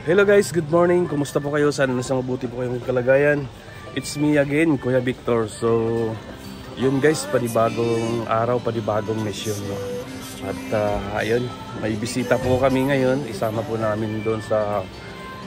Hello guys, good morning. Kumusta po kayo? Sana nasa mabuti po kayong kalagayan. It's me again, Kuya Victor. So, yun guys, panibagong araw, panibagong mission, no? At ayun, may bisita po kami ngayon. Isama po namin doon sa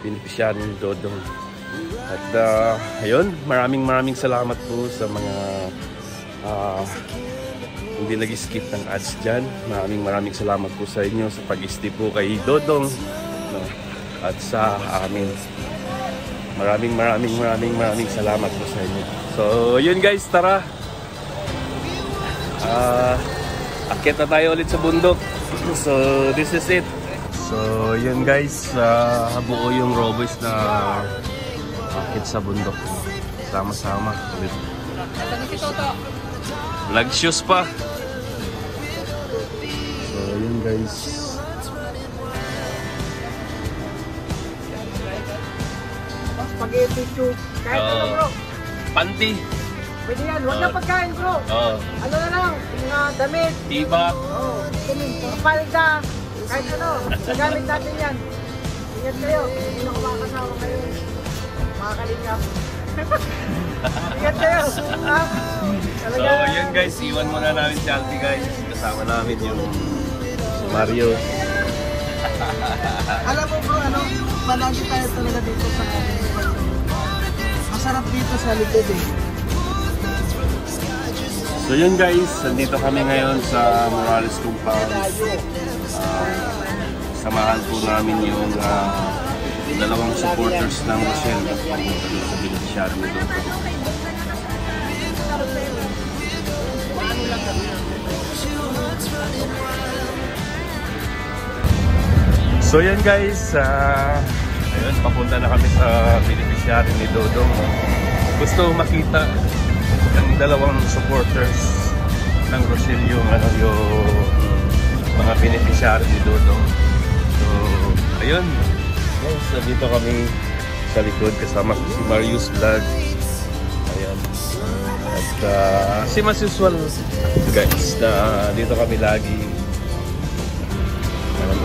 beneficiary ni Dodong. At ayun, maraming salamat po sa mga hindi nag-skip ng ads dyan. Maraming salamat po sa inyo sa pag-stay po kay Dodong, no? At sa amin. Maraming salamat po sa inyo. So, yun guys, tara. Akyat na tayo ulit sa bundok. So, this is it. So, yun guys, buo yung Roboys na akyat sa bundok. Sama-sama ulit. Vlog shoes pa. So, yun guys. Spaghetti, soup. Kahit ano bro. Panty. Pwede yan. Huwag na pagkain bro. Ano na lang. Mga damit. Tibak. Kapalig na. Kahit ano. Nagamit natin yan. Ingat kayo. Hindi na kumakasawa kayo. Mga kalingap. Ingat kayo. So yun guys. Iwan muna namin si Alfie guys. Kasama namin yung si Mario. Alam mo bro, ano? Malagi tayo talaga dito sa masarap dito sa likod eh. So yun guys, nandito kami ngayon sa Morales Compound. Samahan po namin yung dalawang supporters ng Rochelle at pamunta doon sa beneficiary ni Dodong. So yan guys, ayun, papunta na kami sa beneficiary ni Dodong. Gusto makita ng dalawang supporters ng Rochelle yung mga beneficiary ni Dodong. So ayun guys, dito kami sa likod kasama ko si Marius Vlog. Ayan. At same as usual guys, dito kami lagi.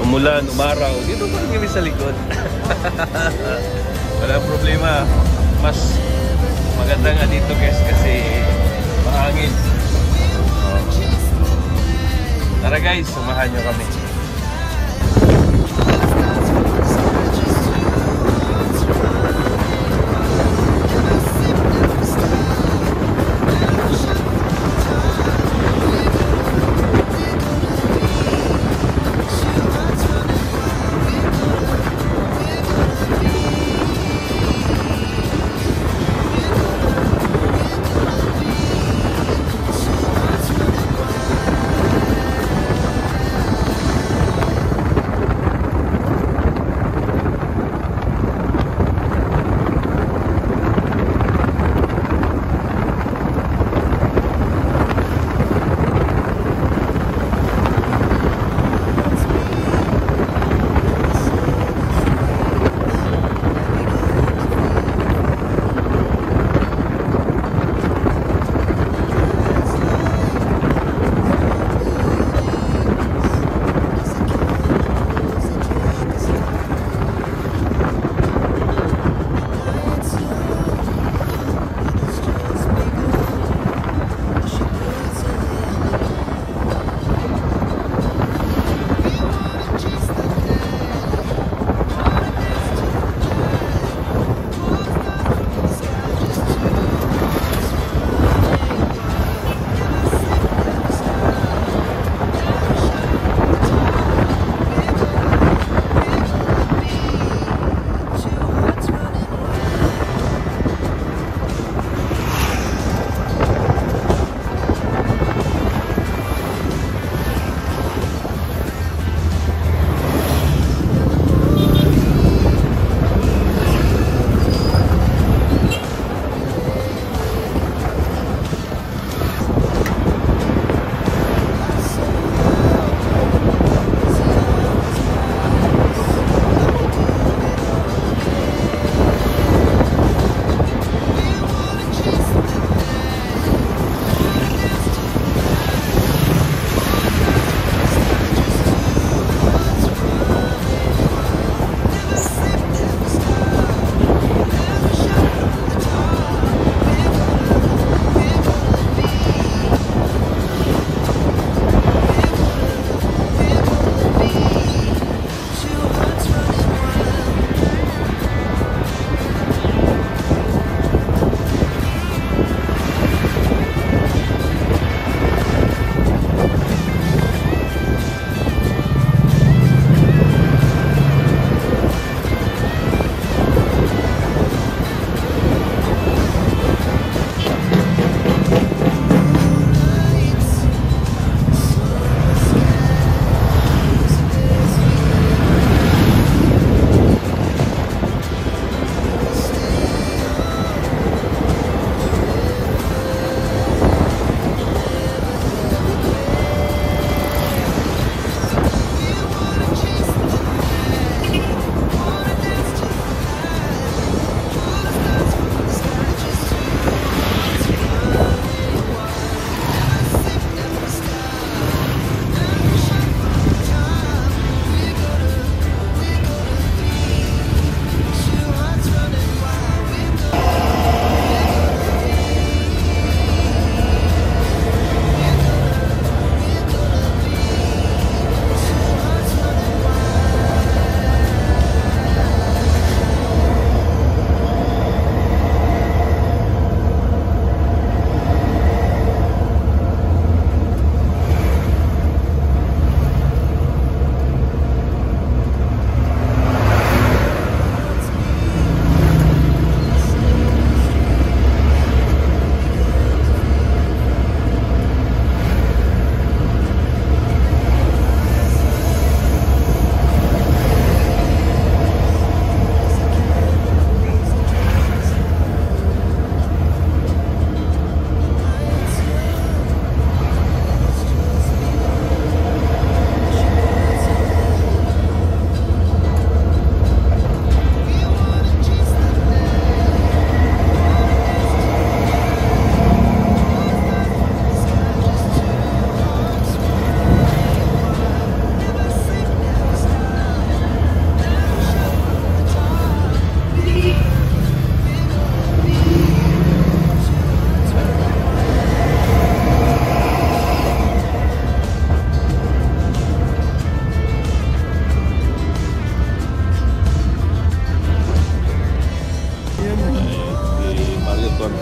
Umulan, umaraw, dito pa rin kami sa likod. Walang problema. Mas maganda nga dito guys kasi mahangin. Tara guys, sumahan nyo kami.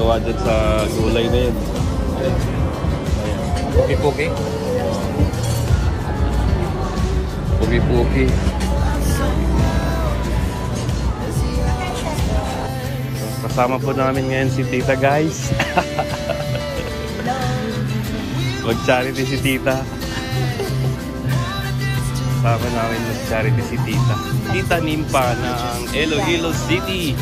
gawa dyan sa gulay na yun. Puki-puki. Puki-puki. Kasama po namin ngayon si Tita, guys. Mag-charity si Tita. Kasama namin mag-charity si Tita. Tita Nimpa ng Iloilo City.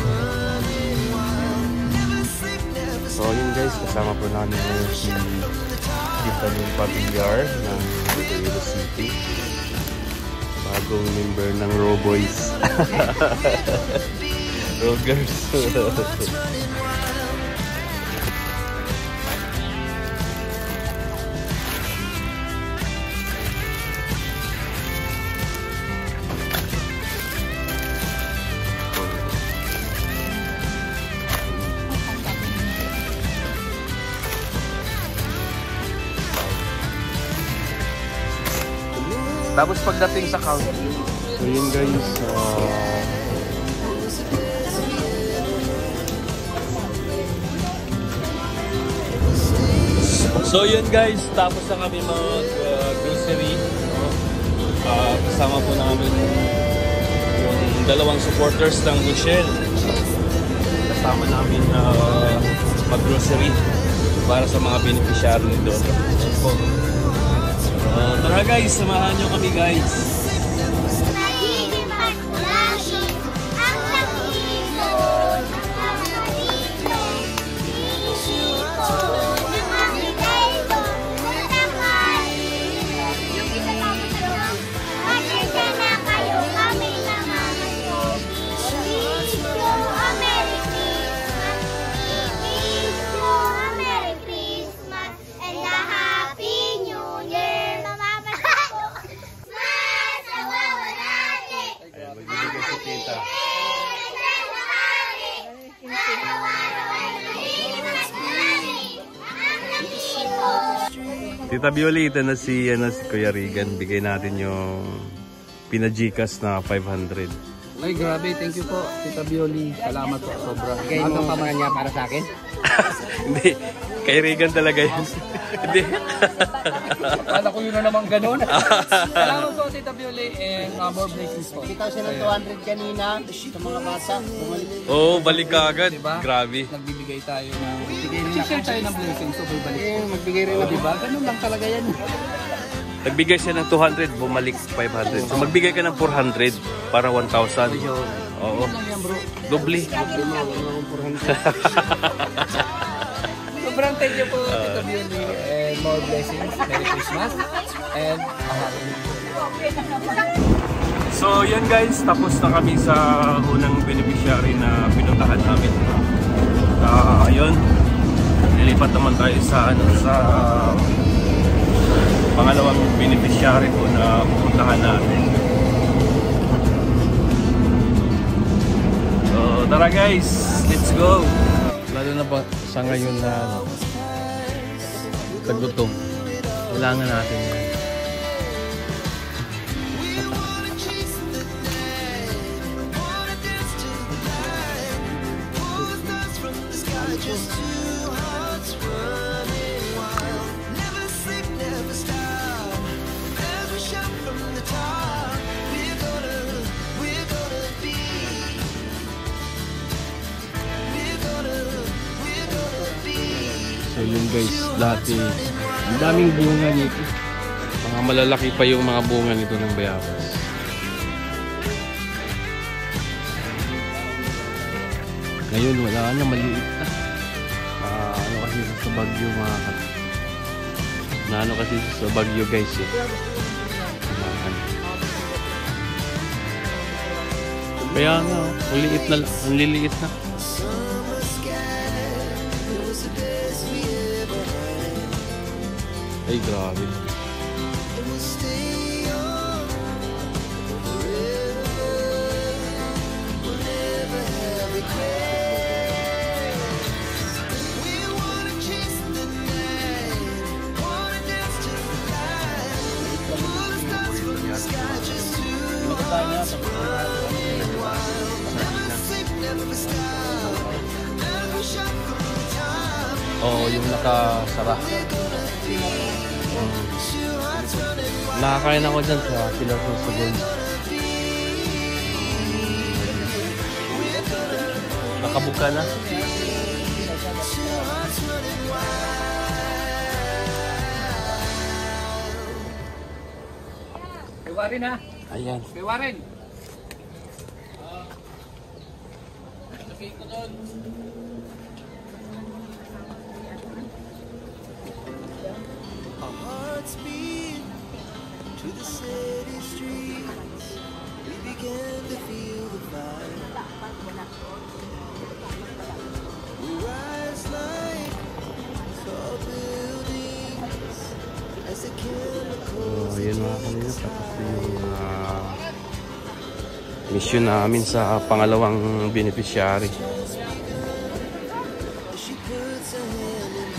So yun guys, kasama po namin ngayon si Tita Nimpa Villar ng Iloilo City. Bagong member ng Raw Boys. Raw Girls. Tapos pagdating sa counter. So yun guys. So yun guys, tapos na kami mag-grocery. Kasama po namin yung dalawang supporters ng Michelle. Kasama namin mag-grocery para sa mga beneficiary nito. Tara guys, samahan nyo kami guys. Tita Bioli, ito na si Kuya Regan. Bigay natin yung pinajikas na 500. Ay, grabe. Thank you po, Tita Bioli. Salamat po, sobra. Bigay mo pa niya para sa akin? Hindi. Kay Regan talaga yun. Hindi. Kala ko yun na naman ganun. Salamat po, Tita Bioli. And more blessings po. Kita siya ng 200 kanina sa mga bata. Oo, balik ka agad. Diba? Grabe. Nagbibigay tayo ng... Share tayo ng blessings. So, balik po. Magbigay rin ako. Diba? Ganun lang talaga yan. Nagbigay siya ng 200, bumalik 500. So magbigay ka ng 400 para 1,000. Oo. Doble. Sobrang thank you po, Tita Bioli. And more blessings. Merry Christmas. And a happy New Year. So yan guys, tapos na kami sa unang beneficiary na pinuntahan namin. Ayun, lilipat naman tayo sa pangalawang beneficiary ko na pupuntahan natin. So tara guys, let's go. Lalo na ba sa ngayon na tagutom, kailangan natin yan. So yun guys, dati ang daming bunga nito. Mga malalaki pa yung mga bunga nito ng bayabas. Ngayon wala na, maliit na. Ano kasi sa Bagyo mga ano kasi sa Bagyo guys eh. Kaya nga, ang liit na, ang liliit na. Ay, grabe. Oo, yung nakasara. Nakakain ako dyan sa Pilar sa Gold. Nakabuka na. Kewarin ha. Ayan. Kewarin. To the city streets, we began to feel the fire. We rise like tall buildings as the chemicals. So, yun mga kanina. Tapos yung mission namin sa pangalawang beneficiary. She puts her hand in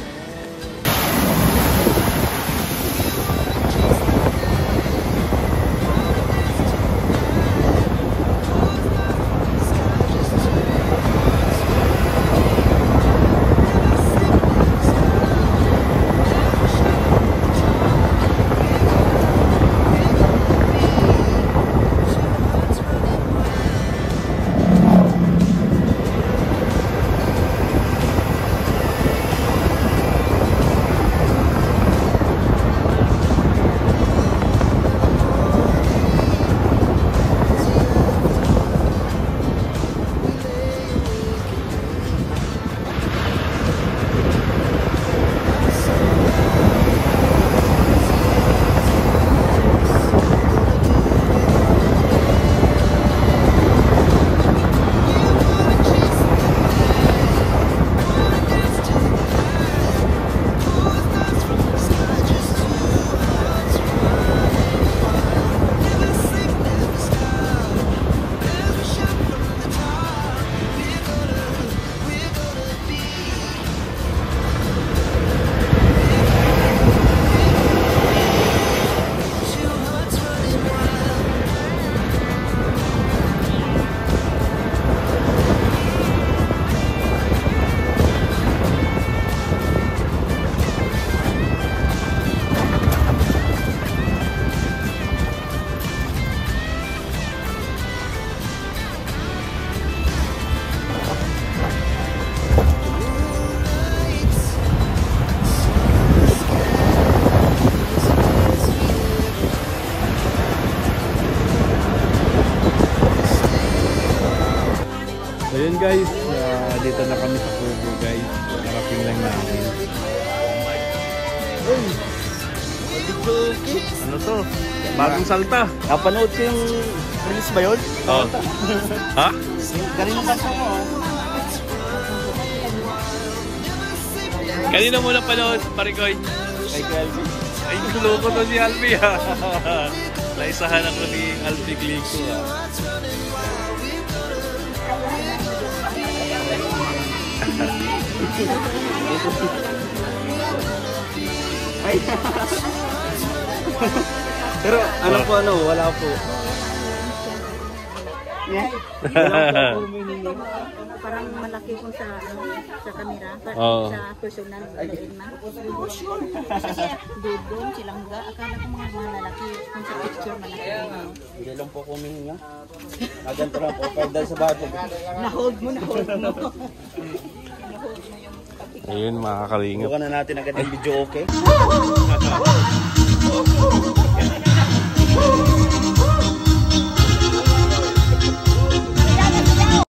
Ayun guys, dito na kami sa Kubo guys. Narating lang namin. Ano to? Bagong salta. Napanood ko yung release ba yun? Oh. Ha? Kanina ba sa mo? Kanina mo na panood, Parikoy. Kay Calvin. Ay, loko to si Albi ha. Naisahan ako ni Albi Glico ha. Pero ano po wala po. Parang malaki po sa camera, Oo. sa personal na. Dudong, silangga, akala ko mga malalaki. Kung sa picture malaki. Hindi lang po kumihinga. Naganto lang po. Pag dahil sa bahay po. Na-hold mo. Ayun mga kalingap. Bukan na natin agad yung video, okay?